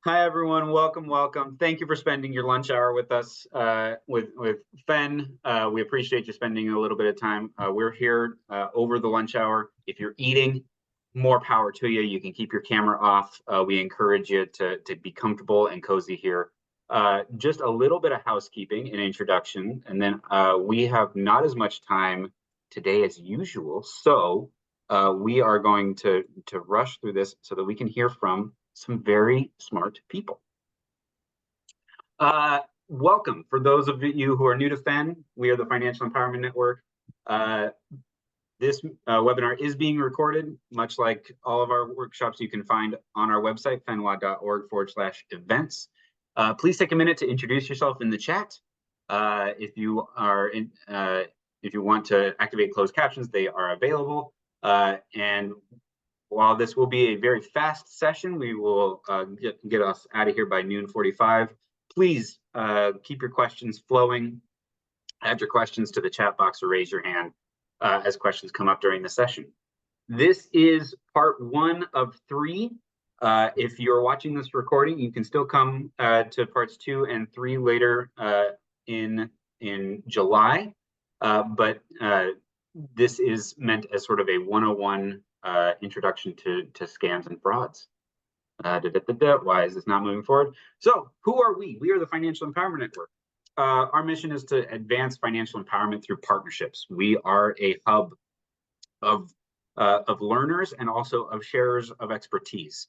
Hi, everyone. Welcome, welcome. Thank you for spending your lunch hour with us, with Fen. We appreciate you spending a little bit of time. We're here over the lunch hour. If you're eating, more power to you. You can keep your camera off. We encourage you to be comfortable and cozy here. Just a little bit of housekeeping and introduction, and then we have not as much time today as usual. So we are going to rush through this so that we can hear from some very smart people. Welcome. For those of you who are new to FEN, we are the Financial Empowerment Network. This webinar is being recorded, much like all of our workshops you can find on our website, fenwa.org/events. Please take a minute to introduce yourself in the chat. If you want to activate closed captions, they are available. And while this will be a very fast session, we will get us out of here by noon 45. Please keep your questions flowing. Add your questions to the chat box or raise your hand as questions come up during the session. This is part 1 of 3. If you're watching this recording, you can still come to parts 2 and 3 later in July. But this is meant as sort of a 101 introduction to scams and frauds. Why is this not moving forward? So who are we? We are the Financial Empowerment Network. Our mission is to advance financial empowerment through partnerships. We are a hub of learners and also of sharers of expertise.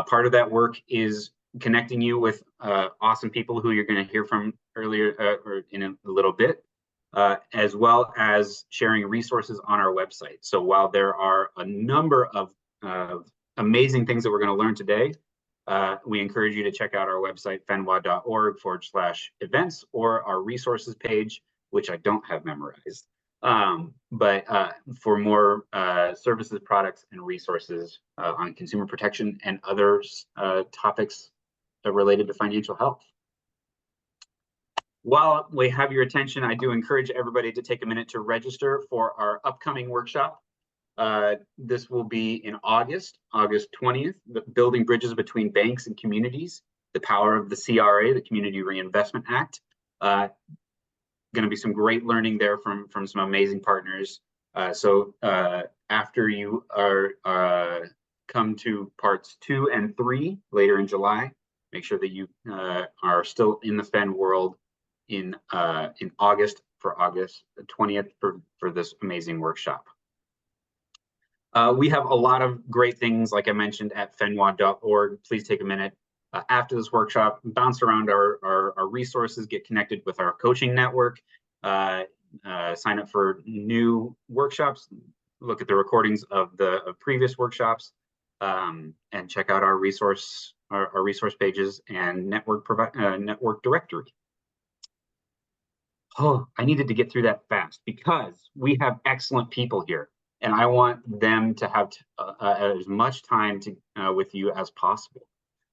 Part of that work is connecting you with awesome people who you're going to hear from earlier or in a little bit. As well as sharing resources on our website. So while there are a number of amazing things that we're going to learn today, we encourage you to check out our website, fenwa.org/events, or our resources page, which I don't have memorized. But for more services, products, and resources on consumer protection and other topics related to financial health. While we have your attention, I do encourage everybody to take a minute to register for our upcoming workshop. This will be in August 20th, Building Bridges Between Banks and Communities, the Power of the CRA, the Community Reinvestment Act. Going to be some great learning there from some amazing partners. So after you come to parts 2 and 3 later in July, make sure that you are still in the FEN world in August, for August 20th for this amazing workshop. We have a lot of great things, like I mentioned, at fenwa.org. Please take a minute after this workshop, bounce around our resources, get connected with our coaching network, sign up for new workshops, look at the recordings of the previous workshops, and check out our resource pages and network directory. Oh, I needed to get through that fast because we have excellent people here, and I want them to have as much time with you as possible.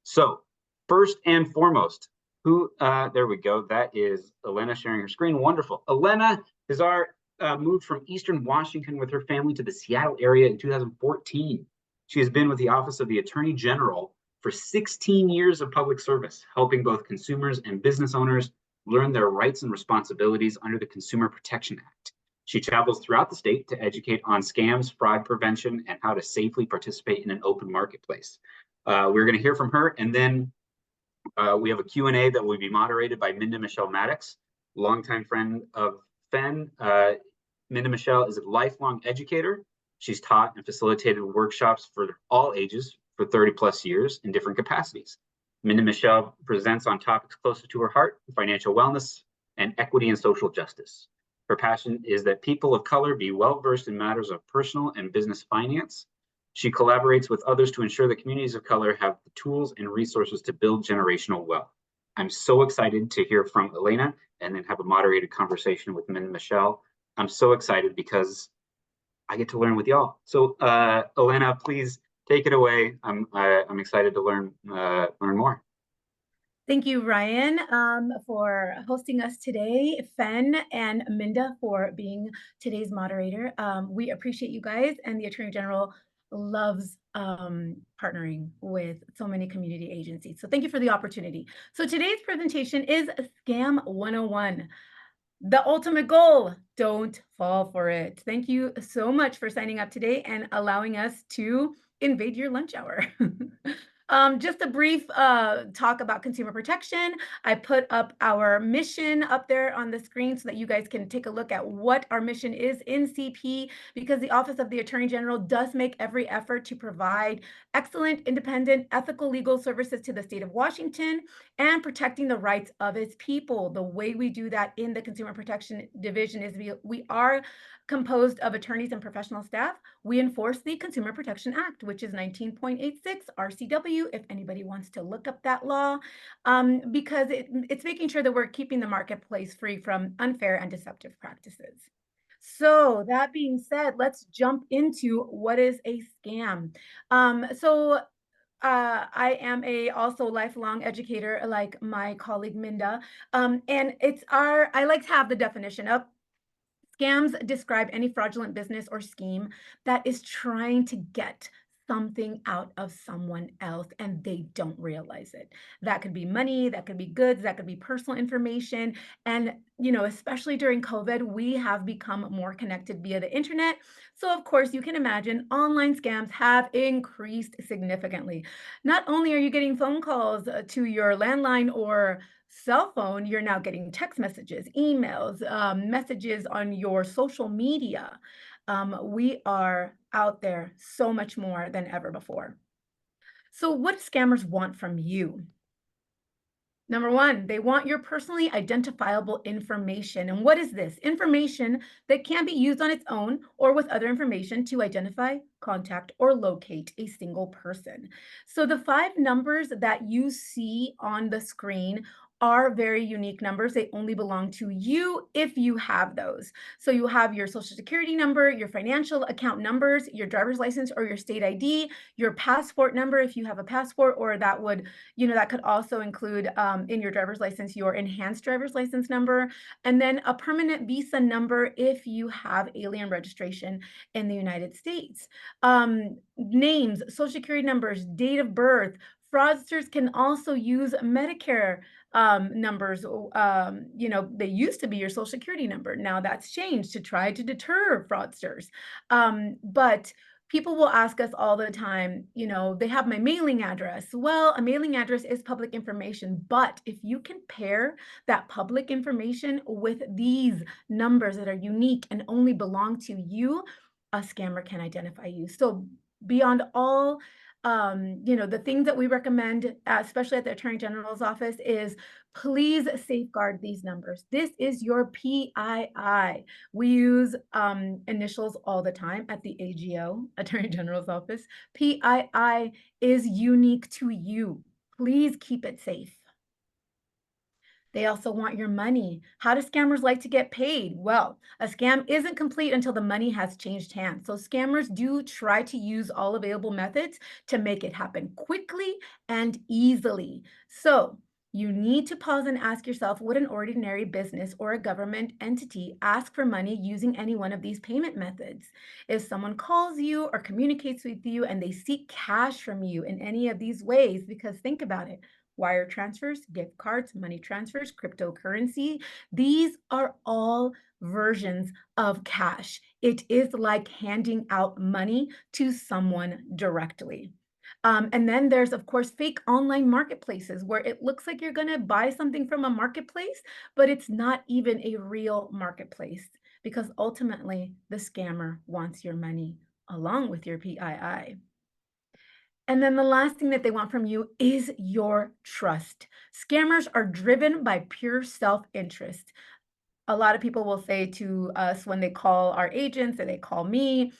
So first and foremost, there we go. That is Elena sharing her screen. Wonderful. Elena Huizar moved from Eastern Washington with her family to the Seattle area in 2014. She has been with the Office of the Attorney General for 16 years of public service, helping both consumers and business owners learn their rights and responsibilities under the Consumer Protection Act. She travels throughout the state to educate on scams, fraud prevention, and how to safely participate in an open marketplace. We're going to hear from her, and then we have a Q&A that will be moderated by Minda Mattox, longtime friend of FEN. Minda Michelle is a lifelong educator. She's taught and facilitated workshops for all ages for 30+ years in different capacities. Minda Michelle presents on topics closer to her heart, financial wellness, and equity and social justice. Her passion is that people of color be well-versed in matters of personal and business finance. She collaborates with others to ensure that communities of color have the tools and resources to build generational wealth. I'm so excited to hear from Elena and then have a moderated conversation with Minda Michelle. I'm so excited because I get to learn with y'all. So Elena, please take it away. I'm excited to learn more. Thank you, Ryan, for hosting us today, Fen and Minda for being today's moderator. We appreciate you guys and the Attorney General loves partnering with so many community agencies. So thank you for the opportunity. So today's presentation is Scam 101. The ultimate goal, don't fall for it. Thank you so much for signing up today and allowing us to invade your lunch hour. Just a brief talk about consumer protection. I put up our mission up there on the screen so that you guys can take a look at what our mission is in CP, because the Office of the Attorney General does make every effort to provide excellent, independent, ethical legal services to the state of Washington and protecting the rights of its people. The way we do that in the Consumer Protection Division is we are composed of attorneys and professional staff. We enforce the Consumer Protection Act, which is 19.86 RCW, if anybody wants to look up that law, because it's making sure that we're keeping the marketplace free from unfair and deceptive practices. So that being said, let's jump into what is a scam. I am a also lifelong educator like my colleague Minda, and I like to have the definition of scams describe any fraudulent business or scheme that is trying to get something out of someone else and they don't realize it. That could be money, that could be goods, that could be personal information. And, especially during COVID, we have become more connected via the internet. So, of course, you can imagine online scams have increased significantly. Not only are you getting phone calls to your landline or cell phone, you're now getting text messages, emails, messages on your social media. We are out there so much more than ever before. So what do scammers want from you? Number one, they want your personally identifiable information. And what is this? Information that can be used on its own or with other information to identify, contact, or locate a single person. So the 5 numbers that you see on the screen are very unique numbers. They only belong to you if you have those. So you have your social security number, your financial account numbers, your driver's license or your state ID, your passport number if you have a passport, or that could also include in your driver's license your enhanced driver's license number, and then a permanent visa number if you have alien registration in the United States. Names, social security numbers, date of birth. Fraudsters can also use Medicare numbers. They used to be your social security number. Now that's changed to try to deter fraudsters. But people will ask us all the time, they have my mailing address. Well, a mailing address is public information, but if you can pair that public information with these numbers that are unique and only belong to you, a scammer can identify you. So beyond all the things that we recommend, especially at the Attorney General's office, is please safeguard these numbers. This is your PII. We use initials all the time at the AGO, Attorney General's office. PII is unique to you. Please keep it safe. They also want your money. How do scammers like to get paid? Well, a scam isn't complete until the money has changed hands. So scammers do try to use all available methods to make it happen quickly and easily. So you need to pause and ask yourself, would an ordinary business or a government entity ask for money using any one of these payment methods? If someone calls you or communicates with you and they seek cash from you in any of these ways, because think about it, wire transfers, gift cards, money transfers, cryptocurrency. These are all versions of cash. It is like handing out money to someone directly. And then there's, of course, fake online marketplaces where it looks like you're going to buy something from a marketplace, but it's not even a real marketplace, because ultimately the scammer wants your money along with your PII. And then the last thing that they want from you is your trust. Scammers are driven by pure self-interest. A lot of people will say to us when they call our agents or they call me,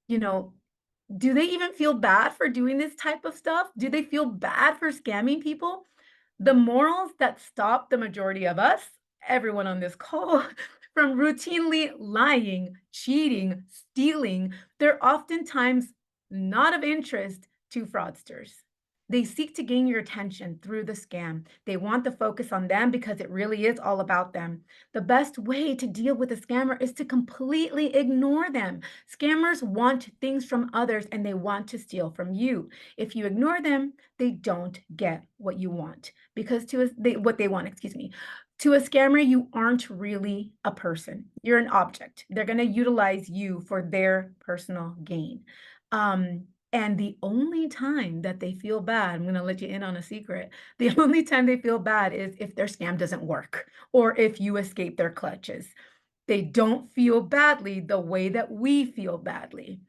do they even feel bad for doing this type of stuff? Do they feel bad for scamming people? The morals that stop the majority of us, everyone on this call, from routinely lying, cheating, stealing, they're oftentimes not of interest to fraudsters. They seek to gain your attention through the scam. They want the focus on them because it really is all about them. The best way to deal with a scammer is to completely ignore them. Scammers want things from others and they want to steal from you. If you ignore them, they don't get what you want because what they want, excuse me. To a scammer, you aren't really a person. You're an object. They're going to utilize you for their personal gain. And the only time that they feel bad, I'm going to let you in on a secret. The only time they feel bad is if their scam doesn't work or if you escape their clutches. They don't feel badly the way that we feel badly.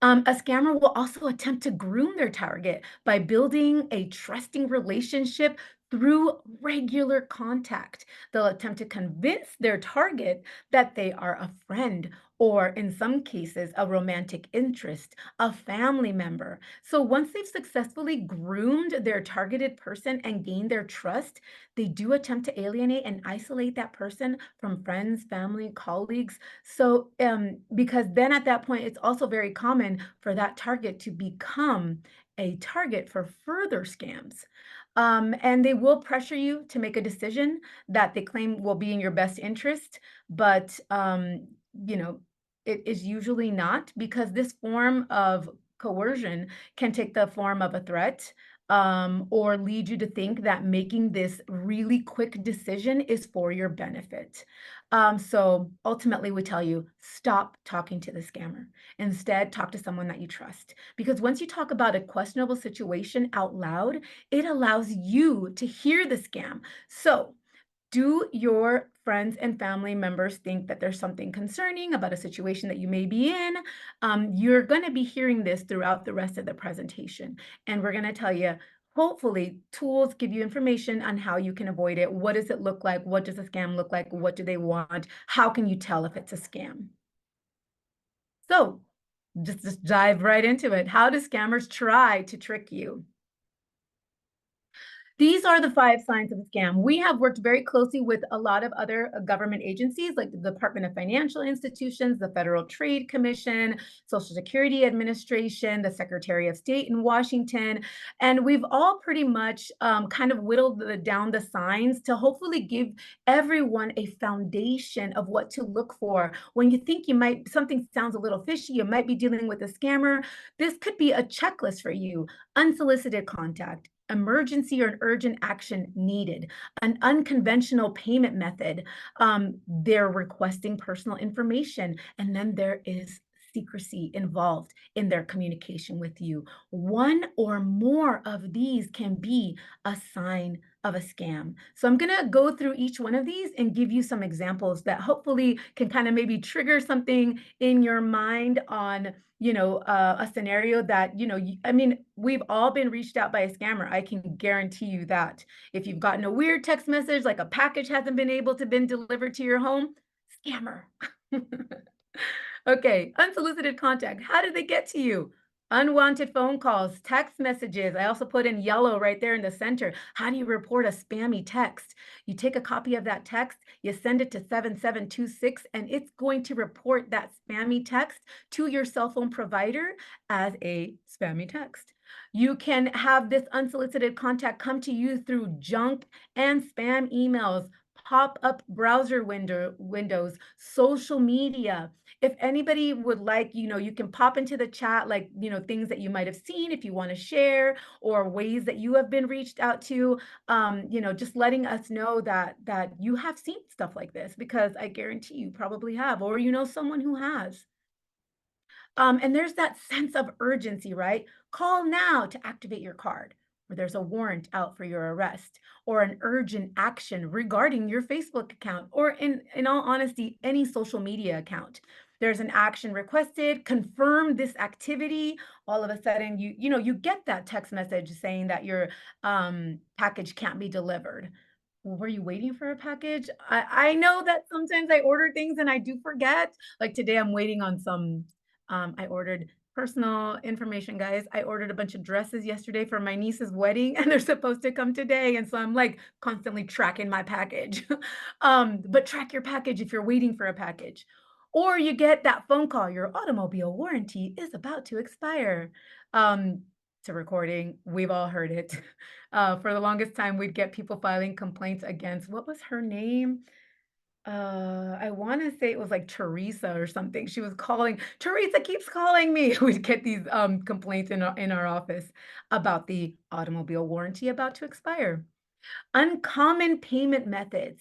A scammer will also attempt to groom their target by building a trusting relationship through regular contact. They'll attempt to convince their target that they are a friend or, in some cases, a romantic interest, a family member. So once they've successfully groomed their targeted person and gained their trust, they do attempt to alienate and isolate that person from friends, family, colleagues. So, because then at that point, it's also very common for that target to become a target for further scams. And they will pressure you to make a decision that they claim will be in your best interest, but you know, it is usually not because this form of coercion can take the form of a threat, or lead you to think that making this really quick decision is for your benefit. So ultimately, we tell you stop talking to the scammer. Instead, talk to someone that you trust. Because once you talk about a questionable situation out loud, it allows you to hear the scam. So, do your friends and family members think that there's something concerning about a situation that you may be in? You're going to be hearing this throughout the rest of the presentation. And we're going to tell you, hopefully, tools give you information on how you can avoid it. What does it look like? What does a scam look like? What do they want? How can you tell if it's a scam? So just dive right into it. How do scammers try to trick you? These are the 5 signs of a scam. We have worked very closely with a lot of other government agencies like the Department of Financial Institutions, the Federal Trade Commission, Social Security Administration, the Secretary of State in Washington. And we've all pretty much kind of whittled down the signs to hopefully give everyone a foundation of what to look for. When you think something sounds a little fishy, you might be dealing with a scammer, this could be a checklist for you. Unsolicited contact, emergency or urgent action needed, an unconventional payment method. They're requesting personal information, and then there is secrecy involved in their communication with you. One or more of these can be a sign of a scam. So I'm going to go through each one of these and give you some examples that hopefully can kind of maybe trigger something in your mind on a scenario that, I mean, we've all been reached out by a scammer. I can guarantee you that. If you've gotten a weird text message, like a package hasn't been able to been delivered to your home, scammer. Okay, unsolicited contact. How did they get to you? Unwanted phone calls, text messages. I also put in yellow right there in the center. How do you report a spammy text? You take a copy of that text, you send it to 7726, and it's going to report that spammy text to your cell phone provider as a spammy text. You can have this unsolicited contact come to you through junk and spam emails, pop-up browser windows, social media. If anybody would like, you can pop into the chat, like, things that you might have seen if you want to share or ways that you have been reached out to, just letting us know that you have seen stuff like this, because I guarantee you probably have, or someone who has. And there's that sense of urgency, right? Call now to activate your card, or there's a warrant out for your arrest, or an urgent action regarding your Facebook account, or in all honesty, any social media account. There's an action requested, confirm this activity. All of a sudden, you get that text message saying that your package can't be delivered. Were you waiting for a package? I know that sometimes I order things and I do forget. Like today, I'm waiting on some. I ordered personal information, guys. I ordered a bunch of dresses yesterday for my niece's wedding, and they're supposed to come today. And so I'm like constantly tracking my package. But track your package if you're waiting for a package. Or you get that phone call, your automobile warranty is about to expire. to recording. We've all heard it. For the longest time, we'd get people filing complaints against, what was her name? I want to say it was like Teresa or something. She was calling, Teresa keeps calling me. We'd get these complaints in our office about the automobile warranty about to expire. Uncommon payment methods.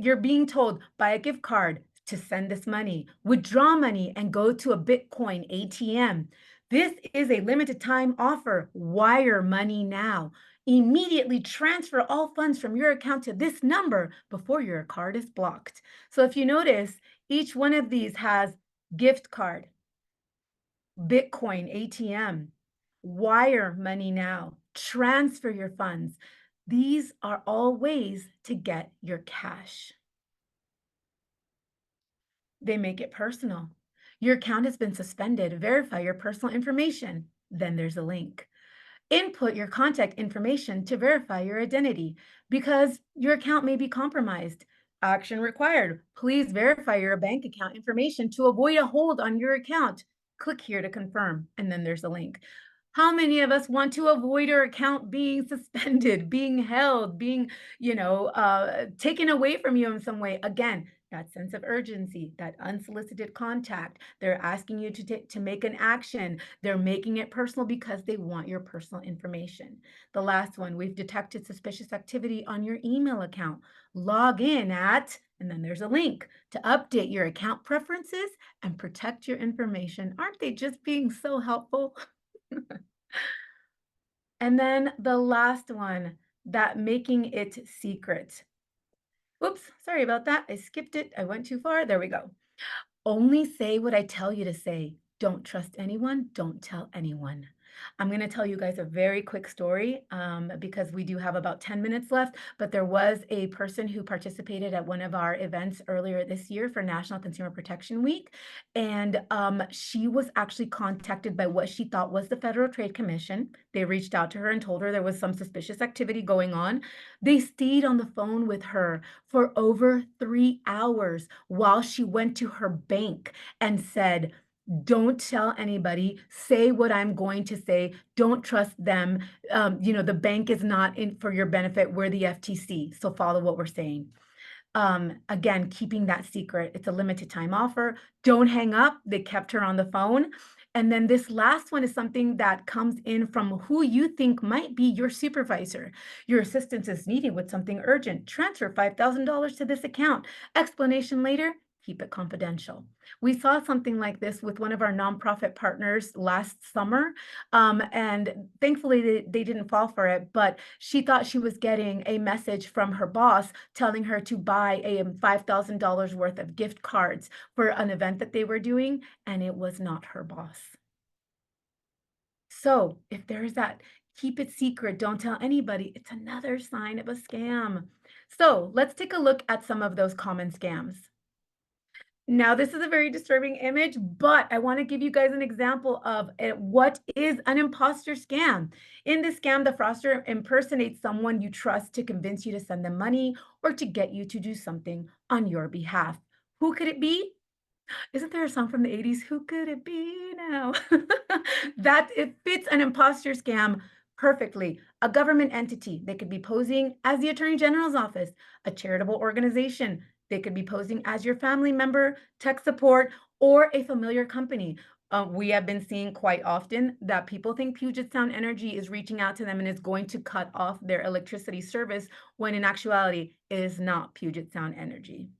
You're being told, buy a gift card to send this money, withdraw money, and go to a Bitcoin ATM. This is a limited time offer. Wire money now. Immediately transfer all funds from your account to this number before your card is blocked. So if you notice, each one of these has gift card, Bitcoin ATM, wire money now, transfer your funds. These are all ways to get your cash. They make it personal. Your account has been suspended. Verify your personal information. Then there's a link. Input your contact information to verify your identity because your account may be compromised. Action required. Please verify your bank account information to avoid a hold on your account. Click here to confirm, and then there's a link. How many of us want to avoid our account being suspended, being held, being, taken away from you in some way? Again, that sense of urgency, that unsolicited contact. They're asking you to make an action. They're making it personal because they want your personal information. The last one, we've detected suspicious activity on your email account. Log in at, and then there's a link to update your account preferences and protect your information. Aren't they just being so helpful? And then the last one, that making it secret. Oops, sorry about that. I skipped it. I went too far. There we go. Only say what I tell you to say. Don't trust anyone. Don't tell anyone. I'm going to tell you guys a very quick story because we do have about 10 minutes left, but there was a person who participated at one of our events earlier this year for National Consumer Protection Week, and she was actually contacted by what she thought was the Federal Trade Commission. They reached out to her and told her there was some suspicious activity going on. They stayed on the phone with her for over 3 hours while she went to her bank and said, don't tell anybody, say what I'm going to say, don't trust them. The bank is not in for your benefit, we're the FTC, so follow what we're saying. Again, keeping that secret. It's a limited time offer. Don't hang up. They kept her on the phone. And then this last one is something that comes in from who you think might be your supervisor. Your assistance is needed with something urgent. Transfer $5,000 to this account. Explanation later. Keep it confidential. We saw something like this with one of our nonprofit partners last summer, and thankfully they didn't fall for it, but she thought she was getting a message from her boss telling her to buy a $5,000 worth of gift cards for an event that they were doing, and it was not her boss. So if there's that, keep it secret, don't tell anybody, it's another sign of a scam. So let's take a look at some of those common scams. Now, this is a very disturbing image, but I want to give you guys an example of what is an imposter scam. In this scam, the fraudster impersonates someone you trust to convince you to send them money or to get you to do something on your behalf. Who could it be? Isn't there a song from the 80s? Who could it be now? That it fits an imposter scam perfectly. A government entity, they could be posing as the Attorney General's office, a charitable organization, they could be posing as your family member, tech support, or a familiar company. We have been seeing quite often that people think Puget Sound Energy is reaching out to them and is going to cut off their electricity service, when in actuality, it is not Puget Sound Energy.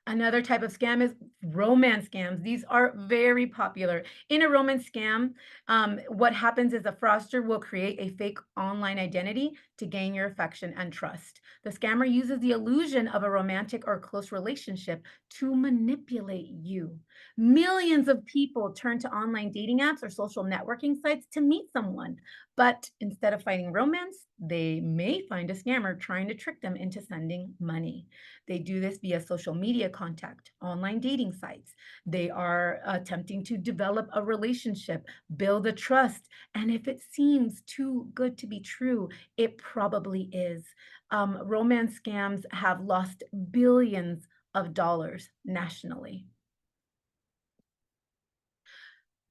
Another type of scam is romance scams. These are very popular. In a romance scam, what happens is a fraudster will create a fake online identity to gain your affection and trust. The scammer uses the illusion of a romantic or close relationship to manipulate you. Millions of people turn to online dating apps or social networking sites to meet someone, but instead of finding romance, they may find a scammer trying to trick them into sending money. They do this via social media contact, online dating sites. They are attempting to develop a relationship, build a trust. And if it seems too good to be true, it probably is. Romance scams have lost billions of dollars nationally.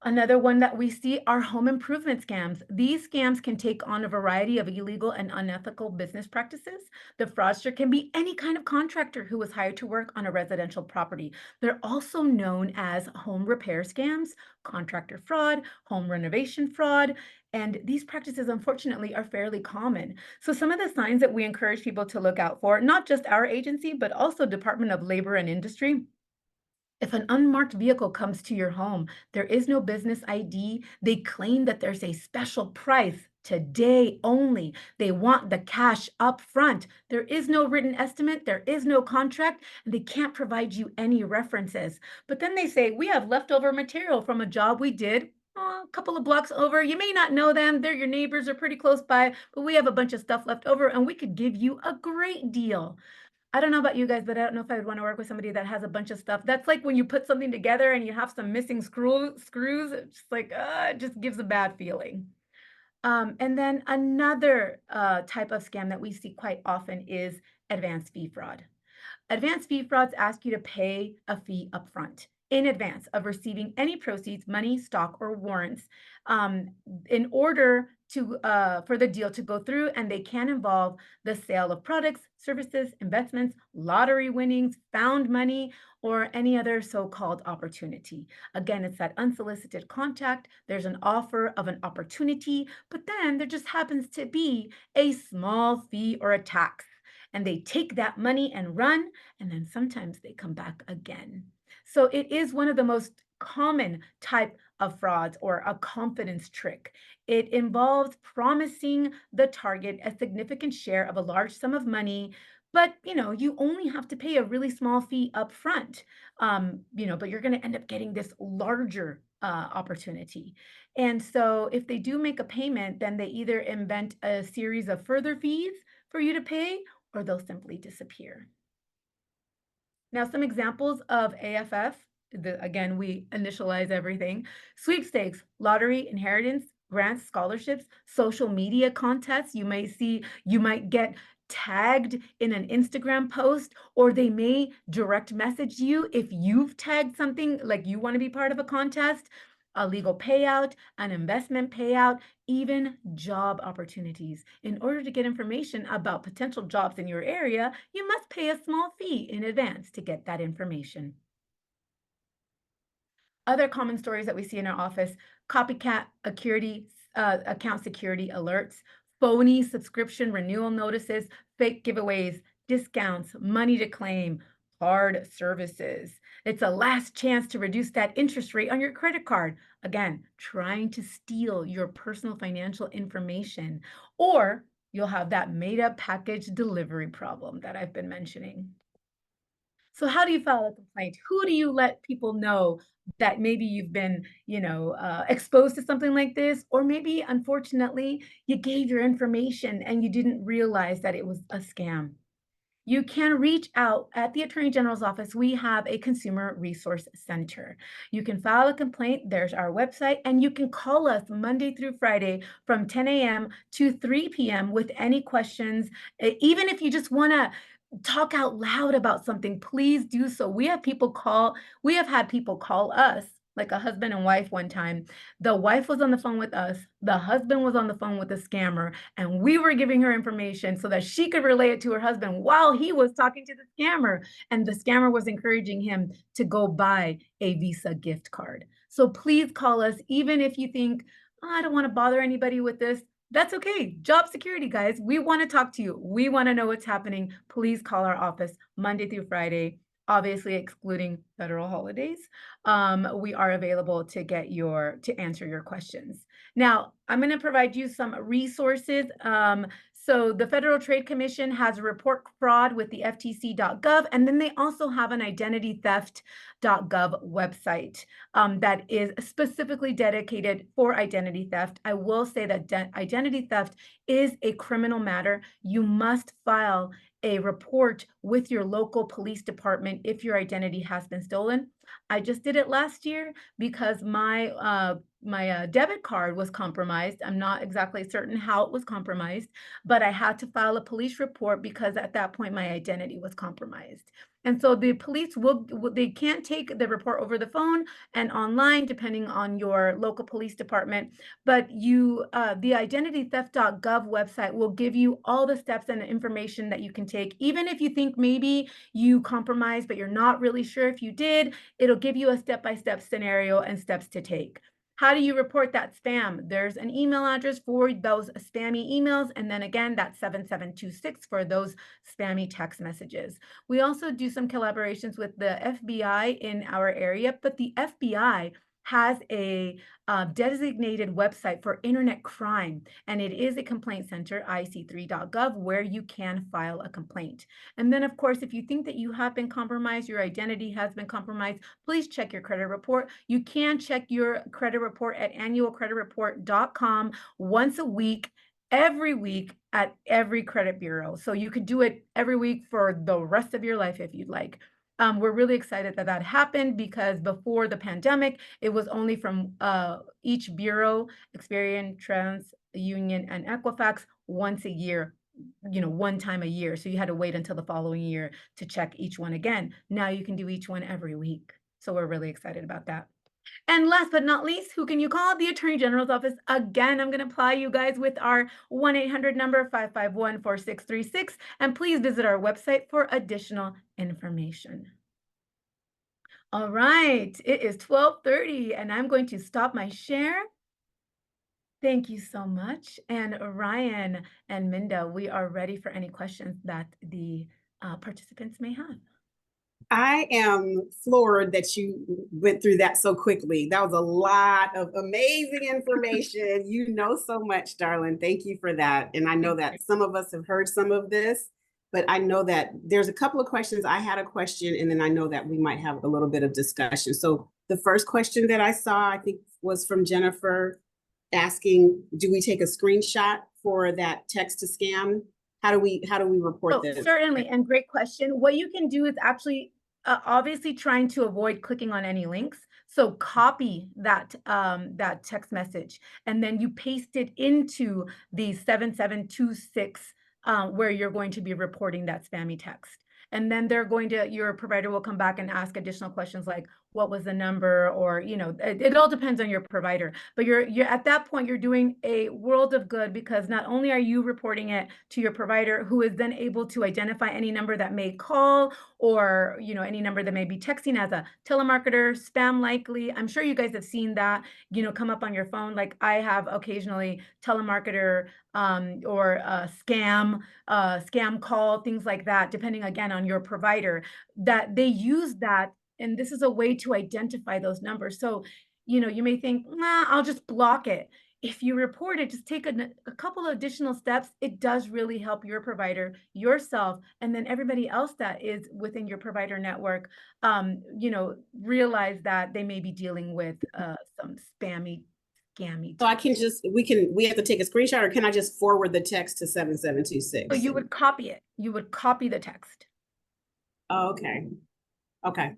Another one that we see are home improvement scams. These scams can take on a variety of illegal and unethical business practices. The fraudster can be any kind of contractor who was hired to work on a residential property. They're also known as home repair scams, contractor fraud, home renovation fraud, and these practices, unfortunately, are fairly common. So, some of the signs that we encourage people to look out for, not just our agency, but also Department of Labor and Industry. If an unmarked vehicle comes to your home, there is no business ID. They claim that there's a special price today only. They want the cash up front. There is no written estimate, there is no contract, and they can't provide you any references. But then they say, we have leftover material from a job we did a couple of blocks over. You may not know them, they're your neighbors or pretty close by, but we have a bunch of stuff left over and we could give you a great deal. I don't know about you guys, but I don't know if I would wanna work with somebody that has a bunch of stuff. That's like when you put something together and you have some missing screws, it's just like, it just gives a bad feeling. And then another, type of scam that we see quite often is advanced fee fraud. Advanced fee frauds ask you to pay a fee upfront in advance of receiving any proceeds, money, stock, or warrants, um, in order to for the deal to go through, and they can involve the sale of products, services, investments, lottery winnings, found money, or any other so-called opportunity. Again, it's that unsolicited contact. There's an offer of an opportunity, but then there just happens to be a small fee or a tax. And they take that money and run, and then sometimes they come back again. So it is one of the most common type of frauds or a confidence trick. It involves promising the target a significant share of a large sum of money, but you only have to pay a really small fee up front. But you're going to end up getting this larger opportunity. And so if they do make a payment, then they either invent a series of further fees for you to pay, or they'll simply disappear. Now, some examples of AFF, again, we initialize everything: sweepstakes, lottery, inheritance, grants, scholarships, social media contests. You might get tagged in an Instagram post, or they may direct message you if you've tagged something like you want to be part of a contest, a legal payout, an investment payout, even job opportunities. In order to get information about potential jobs in your area, you must pay a small fee in advance to get that information. Other common stories that we see in our office: copycat account security alerts, phony subscription renewal notices, fake giveaways, discounts, money to claim, card services. It's a last chance to reduce that interest rate on your credit card. Again, trying to steal your personal financial information, or you'll have that made up package delivery problem that I've been mentioning. So how do you file a complaint? Who do you let people know that maybe you've been, exposed to something like this? Or maybe, unfortunately, you gave your information and you didn't realize that it was a scam. You can reach out at the Attorney General's office. We have a consumer resource center. You can file a complaint. There's our website, and you can call us Monday through Friday from 10 a.m. to 3 p.m. with any questions. Even if you just want to talk out loud about something, please do so. We have had people call us, like a husband and wife one time. The wife was on the phone with us, the husband was on the phone with the scammer, and we were giving her information so that she could relay it to her husband while he was talking to the scammer. And the scammer was encouraging him to go buy a Visa gift card. So please call us, even if you think, "Oh, I don't want to bother anybody with this." That's okay. Job security, guys. We want to talk to you. We want to know what's happening. Please call our office Monday through Friday, obviously excluding federal holidays. We are available to answer your questions. Now, I'm going to provide you some resources. So the Federal Trade Commission has a report fraud with the FTC.gov, and then they also have an identitytheft.gov website that is specifically dedicated for identity theft. I will say that identity theft is a criminal matter. You must file a report with your local police department if your identity has been stolen. I just did it last year because my debit card was compromised. I'm not exactly certain how it was compromised, but I had to file a police report because at that point my identity was compromised. And so the police they can't take the report over the phone and online, depending on your local police department. But the identitytheft.gov website will give you all the steps and information that you can take. Even if you think maybe you compromised, but you're not really sure if you did, it'll give you a step-by-step scenario and steps to take. How do you report that spam? There's an email address for those spammy emails. And then again, that's 7726 for those spammy text messages. We also do some collaborations with the FBI in our area, but the FBI has a designated website for internet crime, and it is a complaint center, ic3.gov, where you can file a complaint. And then, of course, if you think that you have been compromised, your identity has been compromised, please check your credit report. You can check your credit report at annualcreditreport.com once a week, every week at every credit bureau. So you could do it every week for the rest of your life if you'd like. We're really excited that that happened, because before the pandemic, it was only from each bureau, Experian, TransUnion, and Equifax, once a year, one time a year. So you had to wait until the following year to check each one again. Now you can do each one every week. So we're really excited about that. And last but not least, who can you call? The Attorney General's office. Again, I'm going to apply you guys with our 1-800 number, 551-4636. And please visit our website for additional information. All right, it is 12:30 and I'm going to stop my share. Thank you so much. And Ryan and Minda, we are ready for any questions that the participants may have. I am floored that you went through that so quickly. That was a lot of amazing information. You know so much, darling. Thank you for that. And I know that some of us have heard some of this, but I know that there's a couple of questions. I had a question, and then I know that we might have a little bit of discussion. So the first question that I saw, I think, was from Jennifer, asking, do we take a screenshot for that text to scam? How do we report this? Certainly, and great question. What you can do is actually obviously trying to avoid clicking on any links. So copy that that text message, and then you paste it into the 7726 where you're going to be reporting that spammy text. And then your provider will come back and ask additional questions like, what was the number? Or, it all depends on your provider. But you're at that point, you're doing a world of good, because not only are you reporting it to your provider, who is then able to identify any number that may call, or, any number that may be texting as a telemarketer, spam likely. I'm sure you guys have seen that, come up on your phone. Like I have occasionally telemarketer or scam call, things like that, depending again on your provider, that they use that. And this is a way to identify those numbers. So, you may think, nah, I'll just block it. If you report it, just take a couple of additional steps. It does really help your provider, yourself, and then everybody else that is within your provider network, realize that they may be dealing with some scammy. So we have to take a screenshot, or can I just forward the text to 7726? So you would copy it. You would copy the text. Oh, okay. Okay.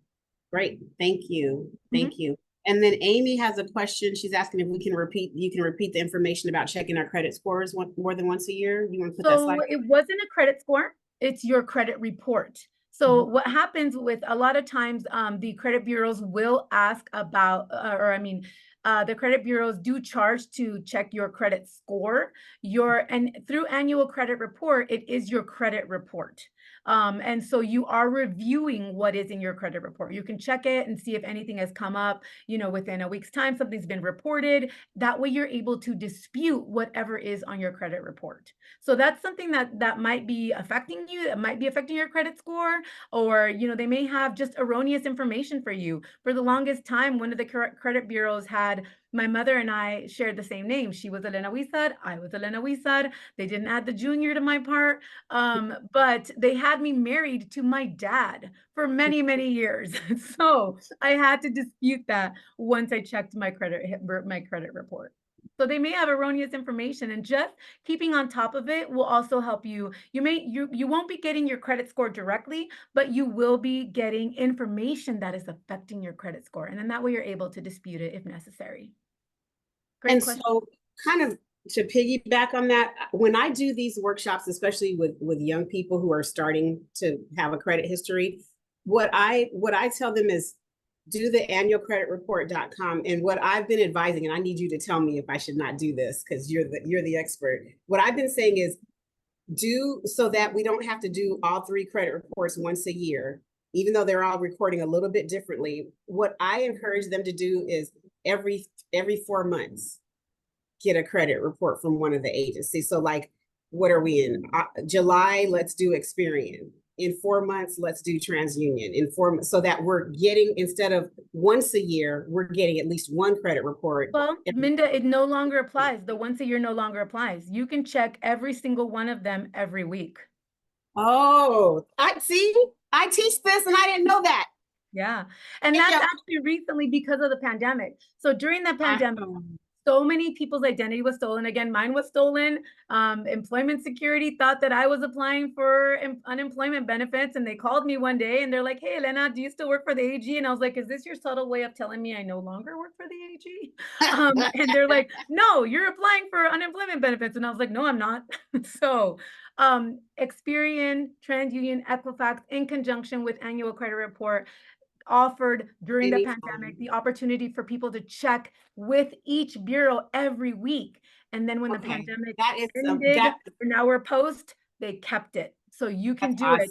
Great. Thank you. Thank you. And then Amy has a question. She's asking if you can repeat the information about checking our credit scores more than once a year. You want to put that slide? It wasn't a credit score. It's your credit report. So what happens with a lot of times, the credit bureaus will ask about, the credit bureaus do charge to check your credit score. And through annual credit report, it is your credit report. And so you are reviewing what is in your credit report. You can check it and see if anything has come up, within a week's time, something's been reported. That way you're able to dispute whatever is on your credit report. So that's something that might be affecting you. It might be affecting your credit score, or, they may have just erroneous information for you. For the longest time, one of the credit bureaus had my mother and I shared the same name. She was Elena Huizar. I was Elena Huizar. They didn't add the junior to my part, but they had me married to my dad for many, many years. So I had to dispute that once I checked my credit report. So they may have erroneous information, and just keeping on top of it will also help you. You won't be getting your credit score directly, but you will be getting information that is affecting your credit score. And then that way you're able to dispute it if necessary. Great question. So kind of to piggyback on that, when I do these workshops, especially with young people who are starting to have a credit history, what I tell them is do the annualcreditreport.com. And what I've been advising, and I need you to tell me if I should not do this because you're the expert. What I've been saying is do so that we don't have to do all 3 credit reports once a year, even though they're all recording a little bit differently. What I encourage them to do is every 4 months, get a credit report from one of the agencies. So like, what are we in? July, let's do Experian. In 4 months, let's do TransUnion. In 4 months, so that we're getting, instead of once a year, we're getting at least 1 credit report. Well, Minda, it no longer applies. The once a year no longer applies. You can check every single one of them every week. Oh, I see. I teach this and I didn't know that. Yeah. And that's actually recently because of the pandemic. So during the pandemic, so many people's identity was stolen. Again, mine was stolen. Employment Security thought that I was applying for unemployment benefits. And they called me one day and they're like, hey, Elena, do you still work for the AG? And I was like, is this your subtle way of telling me I no longer work for the AG? And they're like, no, you're applying for unemployment benefits. And I was like, no, I'm not. So Experian, TransUnion, Equifax, in conjunction with Annual Credit Report, offered during the pandemic the opportunity for people to check with each bureau every week. And then when the pandemic ended, and now we're post, they kept it. So you can do it.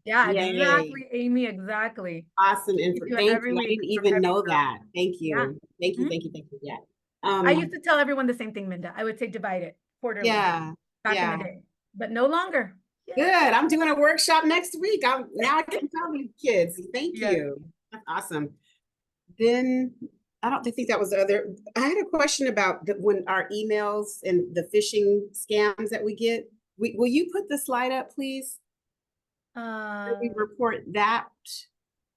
Yeah, exactly, Amy, exactly. Awesome. And thank you. I didn't even know that. Thank you. Yeah. Thank you. Thank you. Thank you. Yeah. I used to tell everyone the same thing, Minda. I would say divide it quarterly. Yeah. Back in the day, but no longer. Good. I'm doing a workshop next week. Now I can tell these kids. Thank you. That's awesome. Then I don't think that was the other. I had a question about when our emails and the phishing scams that we get. Will you put the slide up, please? We report that.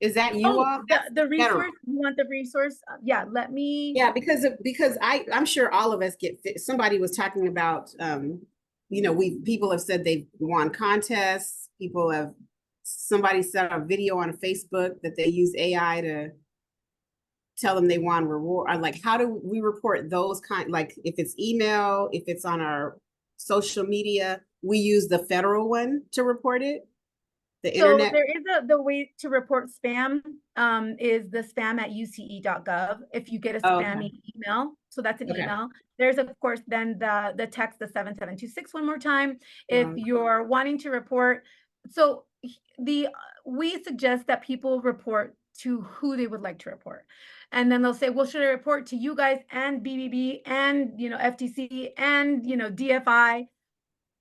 Is that you all? The resource. You want the resource? Yeah. Let me. Yeah, because I'm sure all of us get. Somebody was talking about. People have said they've won contests. Somebody sent a video on Facebook that they use AI to tell them they won reward. Or like, how do we report those like if it's email, if it's on our social media, we use the federal one to report it. The internet. So there is the way to report spam is the spam@uce.gov. If you get a spammy email, so that's an email. There's of course then the text, the 7726 one more time. If you're wanting to report, so we suggest that people report to who they would like to report. And then they'll say, well, should I report to you guys and BBB and, FTC and, DFI?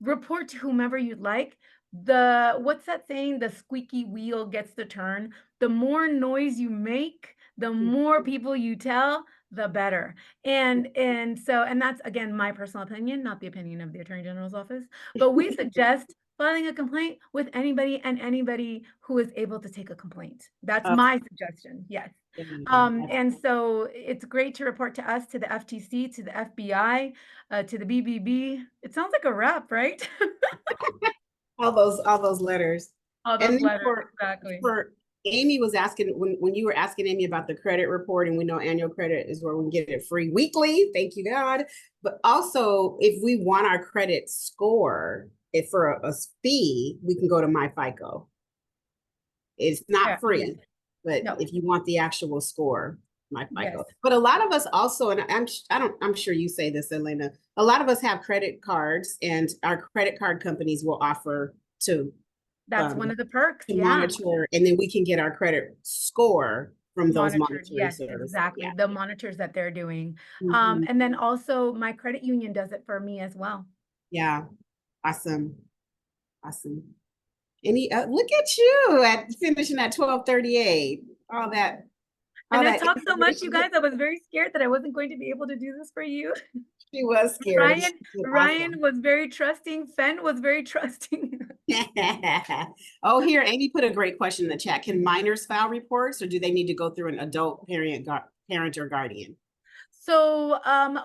Report to whomever you'd like. What's that saying? The squeaky wheel gets the turn. The more noise you make, the more people you tell, the better. And that's, again, my personal opinion, not the opinion of the Attorney General's office, but we suggest filing a complaint with anybody who is able to take a complaint. That's my suggestion. Yes. And so it's great to report to us, to the FTC, to the FBI, to the BBB. It sounds like a rap, right? all those letters. All those letters, exactly. For Amy was asking, when you were asking Amy about the credit report, and we know annual credit is where we can get it free weekly, thank you God. But also, if we want our credit score, if for a fee, we can go to MyFICO. It's not free, but if you want the actual score, MyFICO. But a lot of us also, and I'm sure you say this, Elena, a lot of us have credit cards, and our credit card companies will offer to that's one of the perks. To monitor, and then we can get our credit score from those monitoring services. Exactly. The monitors that they're doing. And then also my credit union does it for me as well. Yeah. Awesome. Any look at you at finishing at 12:38. All that. And I talked so much, you guys. I was very scared that I wasn't going to be able to do this for you. She was scared. Ryan was very trusting. Fen was very trusting. Oh, here, Amy put a great question in the chat. Can minors file reports, or do they need to go through an adult parent or guardian? So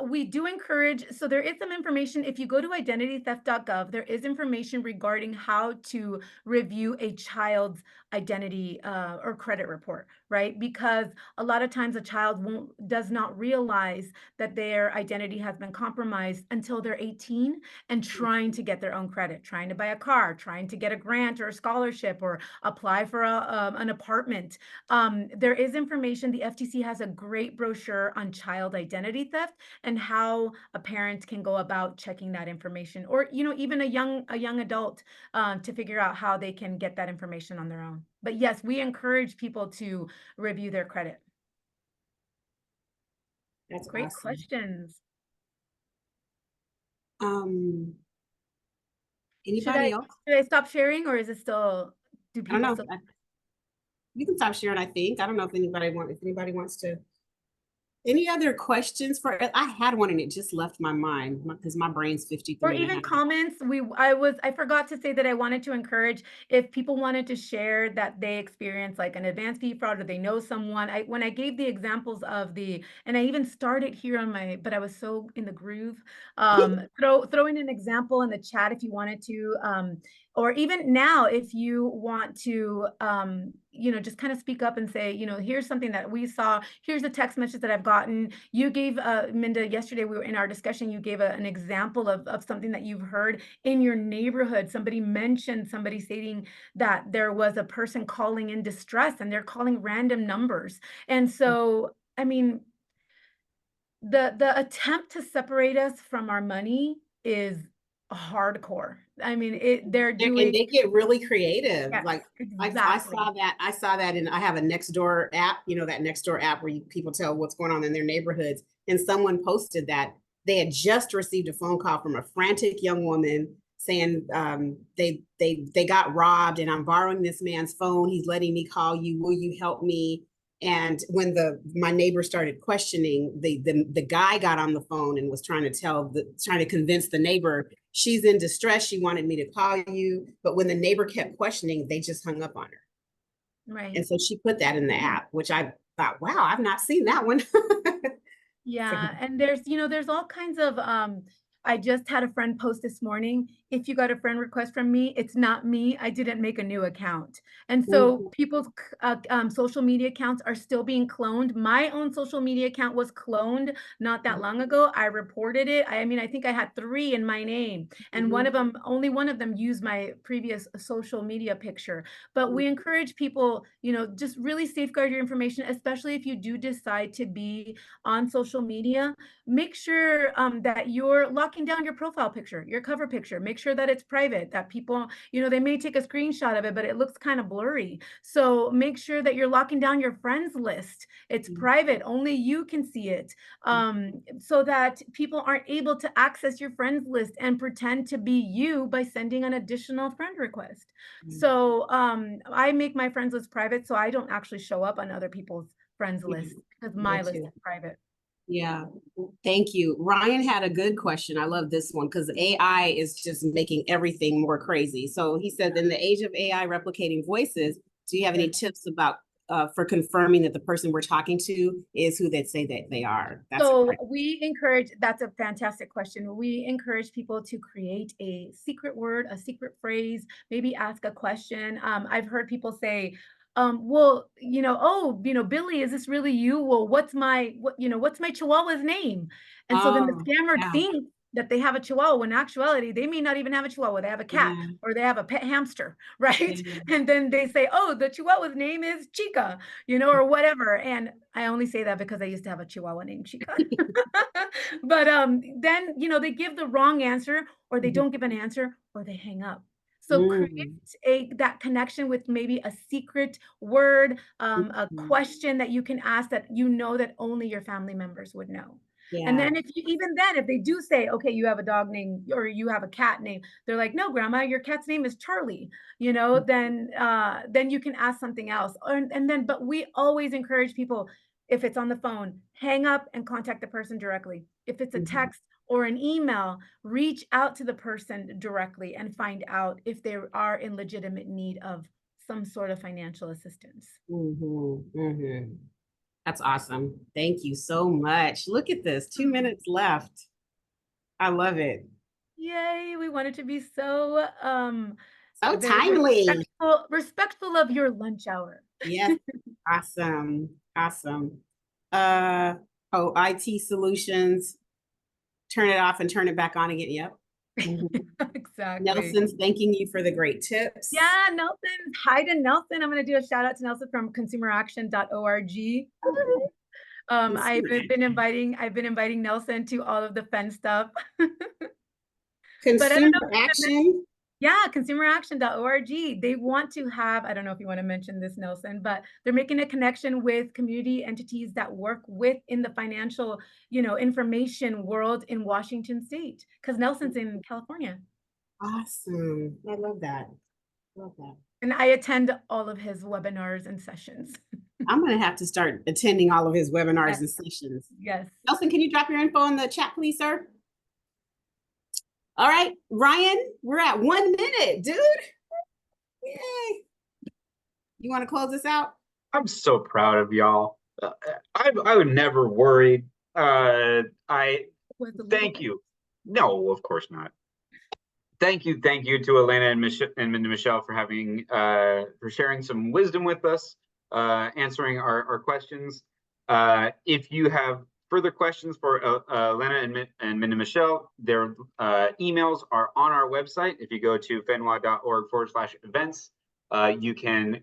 we do encourage, so there is some information. If you go to identitytheft.gov, there is information regarding how to review a child's identity or credit report, right? Because a lot of times a child does not realize that their identity has been compromised until they're 18 and trying to get their own credit, trying to buy a car, trying to get a grant or a scholarship or apply for an apartment. There is information. The FTC has a great brochure on child identity theft and how a parent can go about checking that information, or even a young adult, to figure out how they can get that information on their own. But yes, we encourage people to review their credit. That's great awesome. questions. Anybody else? Should I stop sharing, or is it still? Do I people don't know. still? You can stop sharing, I think. I don't know if anybody wants to. Any other questions for? I had one and it just left my mind because my brain's 53. Or even comments. I forgot to say that I wanted to encourage, if people wanted to share that they experienced like an advanced fee fraud, or they know someone. When I gave the examples of and I even started here on but I was so in the groove. Throwing an example in the chat if you wanted to, or even now, if you want to, just kind of speak up and say, here's something that we saw. Here's a text message that I've gotten. You gave, Minda, yesterday we were in our discussion, you gave an example of something that you've heard in your neighborhood. Somebody mentioned somebody stating that there was a person calling in distress and they're calling random numbers. And so, I mean, the attempt to separate us from our money is hardcore. I mean, they're doing, and they get really creative. yes, Like exactly. I saw that, and I have a Nextdoor app, that Nextdoor app where people tell what's going on in their neighborhoods. And someone posted that they had just received a phone call from a frantic young woman saying they got robbed, and I'm borrowing this man's phone. He's letting me call you. Will you help me? And when my neighbor started questioning, the guy got on the phone and was trying to convince the neighbor, she's in distress. She wanted me to call you. But when the neighbor kept questioning, they just hung up on her. Right. And so she put that in the app, which I thought, wow, I've not seen that one. Yeah. And there's all kinds of, I just had a friend post this morning, if you got a friend request from me, it's not me. I didn't make a new account. And so people's social media accounts are still being cloned. My own social media account was cloned not that long ago. I reported it. I mean, I think I had 3 in my name, and only one of them used my previous social media picture. But we encourage people, just really safeguard your information, especially if you do decide to be on social media. Make sure that you're locking down your profile picture, your cover picture. Make sure that it's private, that people, they may take a screenshot of it, but it looks kind of blurry. So make sure that you're locking down your friends list. It's private, only you can see it, so that people aren't able to access your friends list and pretend to be you by sending an additional friend request. So I make my friends list private, so I don't actually show up on other people's friends list because my list is private. Yeah, thank you. Ryan had a good question. I love this one because AI is just making everything more crazy. So he said, in the age of AI replicating voices, do you have any tips about for confirming that the person we're talking to is who they say that they are? That's a fantastic question. We encourage people to create a secret word, a secret phrase, maybe ask a question. I've heard people say, well, Billy, is this really you? Well, what's my Chihuahua's name? And so then the scammer thinks that they have a Chihuahua, when in actuality, they may not even have a Chihuahua. They have a cat or they have a pet hamster, right? And then they say, oh, the Chihuahua's name is Chica, or whatever. And I only say that because I used to have a Chihuahua named Chica. But then, they give the wrong answer, or they don't give an answer, or they hang up. So create that connection with maybe a secret word, a question that you can ask that that only your family members would know. And then if they do say, okay, you have a dog name or you have a cat name, they're like, no, grandma, your cat's name is Charlie, then you can ask something else. But we always encourage people, if it's on the phone, hang up and contact the person directly. If it's a text or an email, reach out to the person directly and find out if they are in legitimate need of some sort of financial assistance. That's awesome. Thank you so much. Look at this, 2 minutes left. I love it. Yay, we want it to be so So Very timely. respectful of your lunch hour. Yes. Awesome. Awesome. Oh, IT solutions. Turn it off and turn it back on again. Yep. Exactly. Nelson's thanking you for the great tips. Yeah, Nelson. Hi to Nelson. I'm going to do a shout out to Nelson from consumeraction.org. I've been inviting Nelson to all of the Fen stuff. Consumer action. Yeah, consumeraction.org. They want to have, I don't know if you want to mention this, Nelson, but they're making a connection with community entities that work in the financial, information world in Washington State, because Nelson's in California. Awesome. I love that. Love that. And I attend all of his webinars and sessions. I'm going to have to start attending all of his webinars Yes. and sessions. Yes. Nelson, can you drop your info in the chat, please, sir? All right, Ryan, we're at 1 minute, dude. Yay. You want to close this out? I'm so proud of y'all. I would never worry. Thank you. No, of course not. Thank you to Elena and Michelle for for sharing some wisdom with us, answering our questions. If you have further questions for Elena and Michelle, their emails are on our website. If you go to fenwa.org/events, you can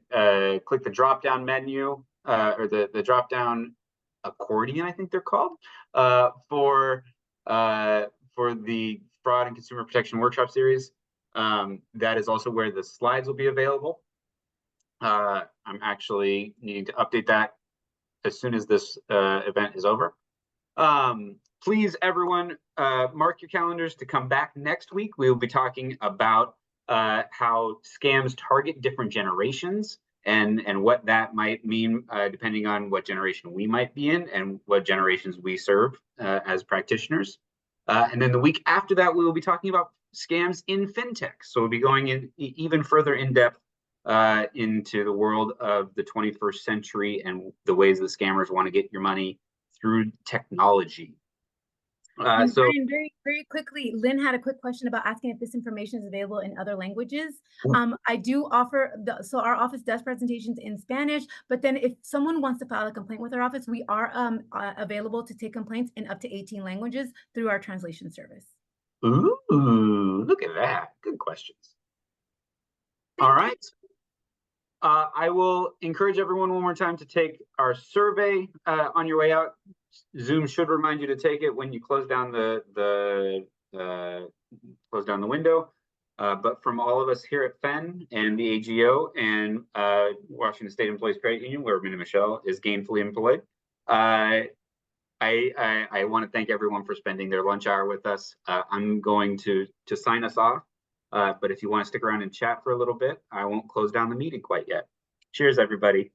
click the drop-down menu or the drop-down accordion, I think they're called, for the Fraud and Consumer Protection Workshop Series. That is also where the slides will be available. I'm actually needing to update that as soon as this event is over. Please, everyone, mark your calendars to come back next week. We will be talking about how scams target different generations and what that might mean depending on what generation we might be in and what generations we serve as practitioners. And then the week after that, we will be talking about scams in fintech. So we'll be going in even further in depth into the world of the 21st century and the ways that scammers want to get your money through technology. So Brian, very quickly, Lynn had a quick question about asking if this information is available in other languages. I do offer, so our office does presentations in Spanish, but then if someone wants to file a complaint with our office, we are available to take complaints in up to 18 languages through our translation service. Ooh, look at that. Good questions. All right. I will encourage everyone one more time to take our survey on your way out. Zoom should remind you to take it when you close down the window. But from all of us here at FEN and the AGO and Washington State Employees Credit Union, where Minda Michelle is gainfully employed, I want to thank everyone for spending their lunch hour with us. I'm going to sign us off. But if you want to stick around and chat for a little bit, I won't close down the meeting quite yet. Cheers, everybody.